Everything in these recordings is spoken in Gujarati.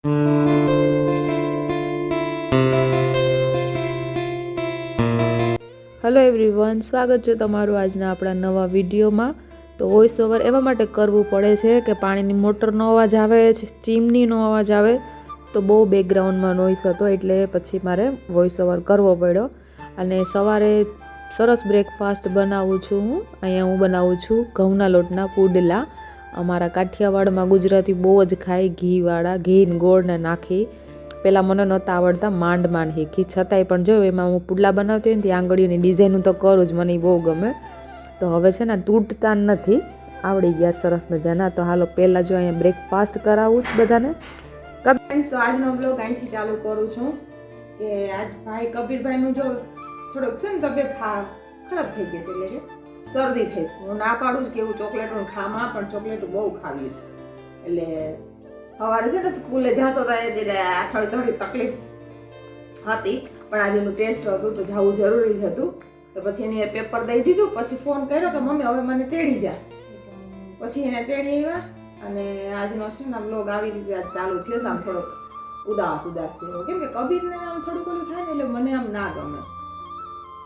હેલો એવરીવન, સ્વાગત છે તમારું આજના આપણા નવા વિડીયોમાં। તો વોઇસ ઓવર એવા માટે કરવું પડે છે કે પાણીની મોટરનો અવાજ આવે છે, ચીમનીનો અવાજ આવે તો બહુ બેકગ્રાઉન્ડમાં નોઈસ હતો, એટલે પછી મારે વોઇસ ઓવર કરવો પડ્યો। અને સવારે સરસ બ્રેકફાસ્ટ બનાવું છું હું। અહીંયા હું બનાવું છું ઘઉંના લોટના પુડલા। અમારા કાઠિયાવાડમાં ગુજરાતી બહુ જ ખાય, ઘીવાળા, ઘી ને ગોળને નાખી। પહેલાં મને નહોતા આવડતા, માંડ શીખી, છતાંય પણ જો એમાં હું પુડલા બનાવતી હોય ને ત્યાં આંગળીઓની ડિઝાઇન તો કરું જ, મને બહુ ગમે। તો હવે છે ને તૂટતા નથી, આવડી ગયા સરસ મજાના। તો હાલો પહેલાં જો અહીંયા બ્રેકફાસ્ટ કરાવું જ બધાને। તો આજનો બ્લોગ અહીંથી ચાલુ કરું છું કે આજ ભાઈ કબીરભાઈનું જો થોડોક છે ને તબિયત ખરાબ થઈ ગઈ છે, એટલે કે શરદી થઈ છે। હું ના પાડું છું કે એવું ચોકલેટો ખામાં, પણ ચોકલેટ બહુ ખાવી છે, એટલે સવારે છે ને સ્કૂલે જતો રહ્યા, થોડી તકલીફ હતી, પણ આજે એનું ટેસ્ટ હતું તો જવું જરૂરી જ હતું। તો પછી એને પેપર દઈ દીધું, પછી ફોન કર્યો કે મમ્મી હવે મને તેડી જા। પછી એને તેડી આવ્યા, અને આજનો છે ને બ્લોગ આવી રીતે આજ ચાલુ છે। આમ થોડોક ઉદાસ છે, કેમ કે કબીરને આમ થોડુંક ઓલું થાય ને એટલે મને આમ ના ગમે।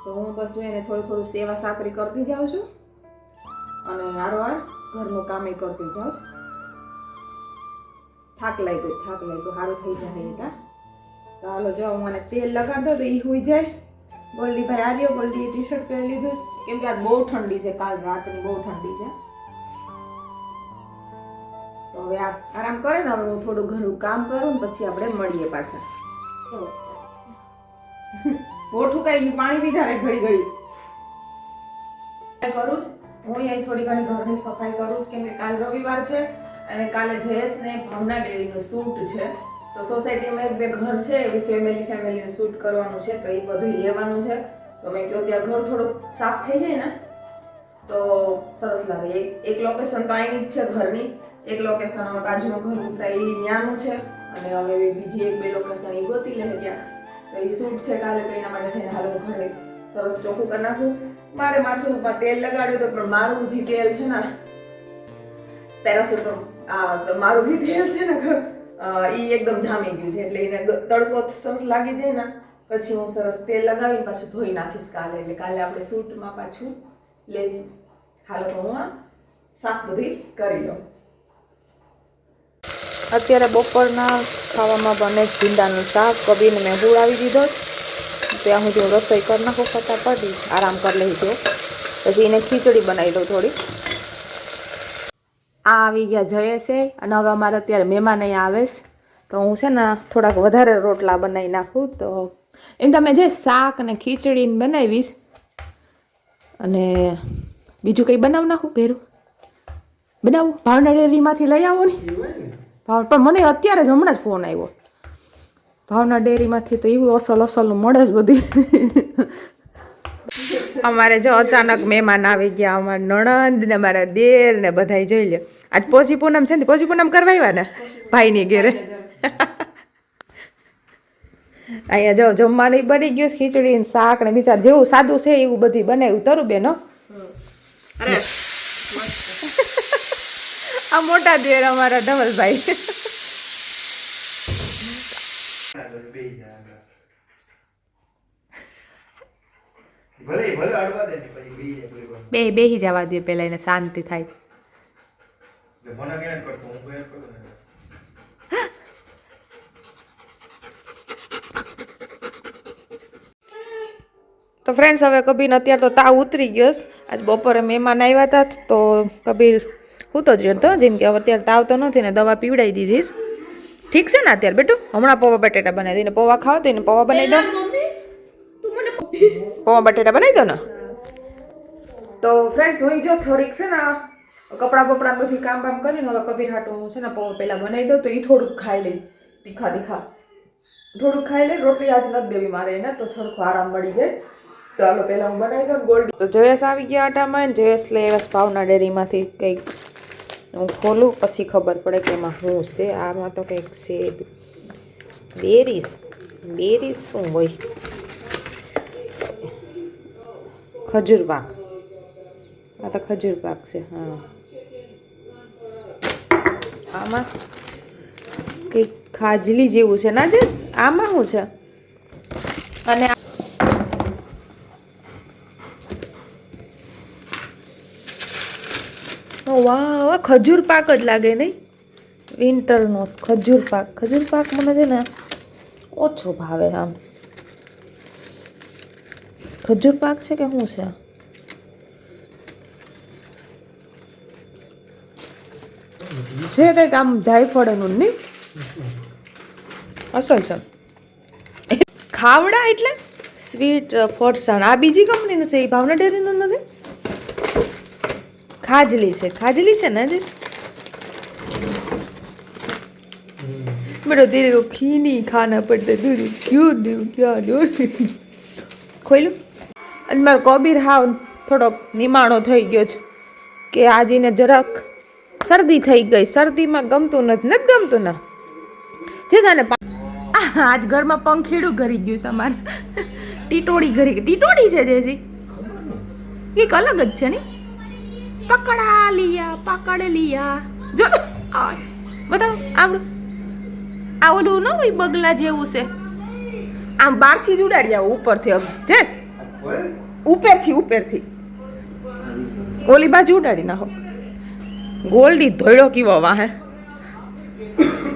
તો હું બસ જોઈને થોડું સેવા સાકરી કરતી જાઉં છું, અને વારંવાર ઘરનું કામ કરતી જાઉં છું। થાક લાગ્યો સારું થઈ જાય ત્યાં। તો હાલો જો હું મને તેલ લગાડ દો તો એ હોઈ જાય। ગોલ્ડીભાઈ આવ્યો, ગોલ્ડીએ ટી શર્ટ પહેરી લીધું, કેમ કે આજ બહુ ઠંડી છે, કાલ રાતની બહુ ઠંડી છે। તો હવે આરામ કરે ને, હવે હું થોડું ઘણું કામ કરું ને પછી આપણે મળીએ પાછા। મોઠું કઈ પાણી પીધા રે ઘડી કરું જ હું અહીં થોડી ઘણી ઘરની સફાઈ કરું જ, કેમ કે કાલ રવિવાર છે અને કાલે જયેશને ભાવના ડેરીનું શૂટ છે। તો સોસાયટીમાં એક બે ઘર છે, એવી ફેમિલીને શૂટ કરવાનું છે, તો એ બધું લેવાનું છે। તો મેં કહ્યું ત્યાં ઘર થોડુંક સાફ થઈ જાય ને તો સરસ લાગે। એક લોકેશન તો અહીંની જ છે ઘરની, એક લોકેશન અમારા બાજુનું ઘર ઉતા એ ત્યાંનું છે, અને હવે બીજી એક બે લોકેશન એ ગોતી લે ત્યાં। તો એ શૂટ છે કાલે, તો એના માટે થઈને હાલ હું ઘરે સરસ ચોખ્ખું કરી નાખું। મારે માથું ઉપર તેલ લગાડ્યું તો પણ મારું જે તેલ છે ને પેરાસૂટ, મારું જે તેલ છે ને એ એકદમ જામી ગયું છે, એટલે એને તડકો સરસ લાગી જાય ને પછી હું સરસ તેલ લગાવીને પાછું ધોઈ નાખીશ કાલે, એટલે કાલે આપણે શૂટમાં પાછું લેશું। હાલો તો હું સાફ બધી કરી લઉં। અત્યારે બપોરના ખાવામાં બને ભીંડાનું શાક, કબીરને મેં હુળાવી દીધો, ત્યાં સુધી હું રસોઈ કરી નાખું ફટાફટ, આરામ કરી લઈ જો, પછી એને ખીચડી બનાવી દઉં થોડી। આ આવી ગયા જયેશે, અને હવે અમારે અત્યારે મહેમાન અહીંયા આવે છે, તો હું છે ને થોડાક વધારે રોટલા બનાવી નાખું। તો એમ તમે જે શાક ને ખીચડીને બનાવીશ, અને બીજું કંઈ બનાવી નાખું ભેરું બનાવું, ભાવના ડેરીમાંથી લઈ આવો ને પણ મને અત્યારે જ હમણાં જ ફોન આવ્યો ભાવના ડેરીમાંથી, તો એવું અસલનું મળે જ બધી। અમારે જો અચાનક મહેમાન આવી ગયા, અમારા નણંદ ને મારા દેર ને બધાય જોઈ લે। આજ પોષી પૂનમ છે ને, પોષી પૂનમ કરવા આવ્યા ને ભાઈની ઘેરે। અહીંયા જો જમવાનું બની ગયું, ખીચડી ને શાક ને બિચાર જેવું સાદું છે એવું બધી બનાવ્યું। તરું બેન આ મોટા દેર અમારા ધવલભાઈ। બેહી જવા દે પેલા, એને શાંતિ થાય। તો ફ્રેન્ડ્સ હવે કબીર અત્યારે તો તાવ ઉતરી ગયો। આજ બપોરે મહેમાન આવ્યા હતા, તો કબીર હું તો જોયો તો જેમ કે અત્યારે તાવ તો નથી ને, દવા પીવડાવી દીધીશ, ઠીક છે ને અત્યારે બેટું। હમણાં પૌવા બટેટા બનાવી દઈને, પૌવા ખાવ તો એને પૌવા બનાવી દો, પૌવા બટેટા બનાવી દો ને। તો ફ્રેન્ડ્સ હું જો થોડીક છે ને કપડાં બધું કામ કરીને હવે કબીર હાટું હું છે ને પૌવા પહેલાં બનાવી દઉં, તો એ થોડુંક ખાઈ લઈ, તીખા થોડુંક ખાઈ લે। રોટલી આજે નથી દેવી મારે એને, તો થોડુંક આરામ મળી જાય। તો હાલો પહેલાં હું બનાવી દઉં ગોલ્ડી। તો જયેશ આવી ગયા આટામાં, જયેશ લઈ આવ્યા ભાવના ડેરીમાંથી કંઈક, હું ખોલું પછી ખબર પડે કે એમાં શું છે। આમાં તો કંઈક છે બેરીસ શું હોય, ખજૂર પાક, આ તો ખજૂર પાક છે। હા, આમાં કંઈક ખાજલી જેવું છે ના જે આમાં શું છે અને વાહ ખજૂર પાક જ લાગે નહીં વિન્ટરનો ખજૂર પાક મને છે ને ઓછો ભાવે આમ ખજૂર પાક છે કે શું છે કંઈક આમ જાયફળનું નહીં અસલ છે ખાવડા એટલે સ્વીટ ફરસાણ આ બીજી કંપનીનું છે એ ભાવના ડેરીનું નથી ખાજલી છે ને जी मेरा तेरे को घी नहीं खाना पड़ता दूध क्यों दूँ क्या दूँ ખોલ્યું અને મારો કબીર હાવ થોડોક નિમાણો થઈ ગયો છે કે આજીને જરાક શરદી થઈ ગઈ શરદીમાં ગમતું નથી ગમતું ને જે જાને આજ ઘરમાં પંખીડું ઘરી ગયું છે અમારે ટીટોડી છે જેજી એક અલગ જ છે ને પકડ લિયા જો બતાવો આવડું આ ઓલું ન હોય બગલા જેવું છે આમ બહારથી જ ઉડાડી આવો ઉપરથી જેસ ઉપરથી ઓલી બાજુ ઉડાડી નાખો ગોલ્ડી ધોળો કેવો વાહે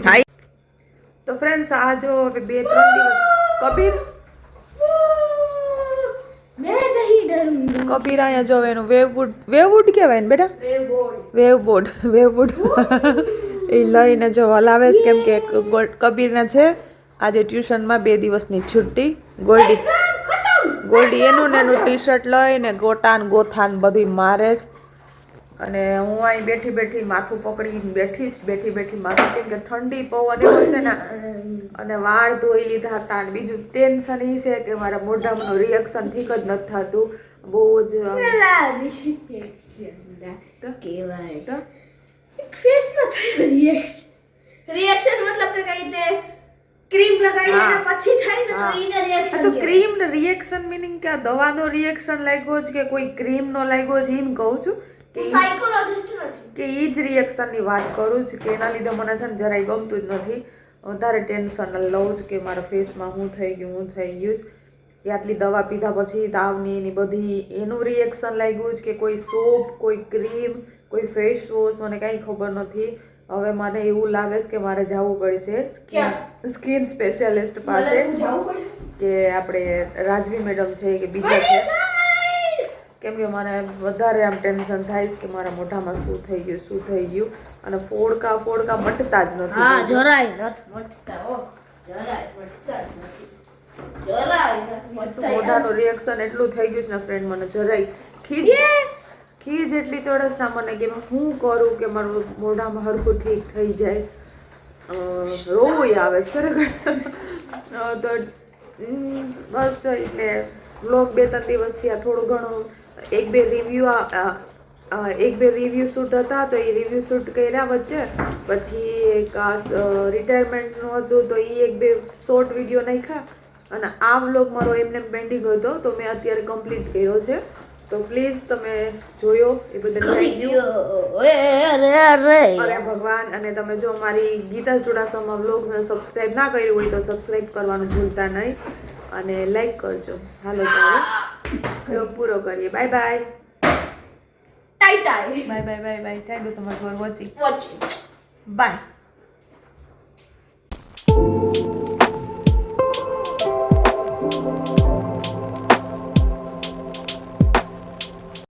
હાઈ તો ફ્રેન્ડ્સ આ જો હવે 2-3 દિવસ કબીર કબીર અહીંયા જો એનું વેવવુડ કહેવાય ને બેટા વેવબોર્ડ એ લઈને જો હલાવે છે કેમ કે કબીરને છે આજે ટ્યુશનમાં 2 દિવસની છુટ્ટી ગોલ્ડી એનું ને એનું ટી શર્ટ લઈને ગોથાન બધું મારે છે અને હું અહીં બેઠી માથું પકડીને બેઠી માથું કેમ કે ઠંડી પવન એવો છે ને અને વાળ ધોઈ લીધા હતા અને બીજું ટેન્શન એ છે કે મારા મોઢામાં રિએક્શન ઠીક જ નથી થતું બહુ જ રિએક્શન મતલબ કે કઈ તે ક્રીમ લગાડી અને પછી થાય ને તો ઈને રિએક્શન તો ક્રીમ ને રિએક્શન મીનિંગ કે દવાનો રિએક્શન લાગ્યો છે કે કોઈ ક્રીમ નો લાગ્યો છે એમ કહું છું કે સાયકોલોજિસ્ટ નથી કે ઈ જ રિએક્શન ની વાત કરું છું કે એના લીધે મને છે ને જરાય ગમતું જ નથી વધારે ટેન્શન લઉં છું કે મારા ફેસમાં શું થઈ ગયું છે કે આટલી દવા પીધા પછી તાવની એની બધી એનું રિએક્શન લાગ્યું છે કે કોઈ સોપ કોઈ ક્રીમ કોઈ ફેસ વોશ મને કાંઈ ખબર નથી હવે મને એવું લાગે છે કે મારે જવું પડશે સ્કિન સ્પેશિયાલિસ્ટ પાસે કે આપણે રાજવી મેડમ છે કે બીજા છે કેમ કે મને વધારે આમ ટેન્શન થાય છે કે મારા મોઢામાં શું થઈ ગયું અને ફોડકા મટતા જ નથી હા જરાય નથી મટતા મોઢાનું રિએક્શન એટલું થઈ ગયું છે ને ફ્રેન્ડ મને જરાય ખીજ એટલી ચડસ ના મને કે હું કરું કે મારું મોઢામાં હરખું ઠીક થઈ જાય રોવું આવે છે ખરેખર તો બસ એટલે બ્લોગ 2-3 દિવસથી આ થોડું ઘણું એક બે રિવ્યૂ શૂટ હતા તો એ રિવ્યૂ શૂટ કર્યા વચ્ચે પછી એક રિટાયરમેન્ટનું હતું તો એ 1-2 શોર્ટ વિડીયો નાખ્યા અને આ વ્લોગ મારો એમને પેન્ડિંગ હતો તો મેં અત્યારે કમ્પ્લીટ કર્યો છે તો પ્લીઝ તમે જોયો એ બદલ થેન્ક યુ અરે ભગવાન અને તમે જો મારી ગીતા ચુડાસમા વ્લોગ્સને સબસ્ક્રાઇબ ના કર્યું હોય તો સબસ્ક્રાઇબ કરવાનું ભૂલતા નહીં અને લાઈક કરજો હાલો તો પૂરો કરીએ bye bye bye thank you so much for watching bye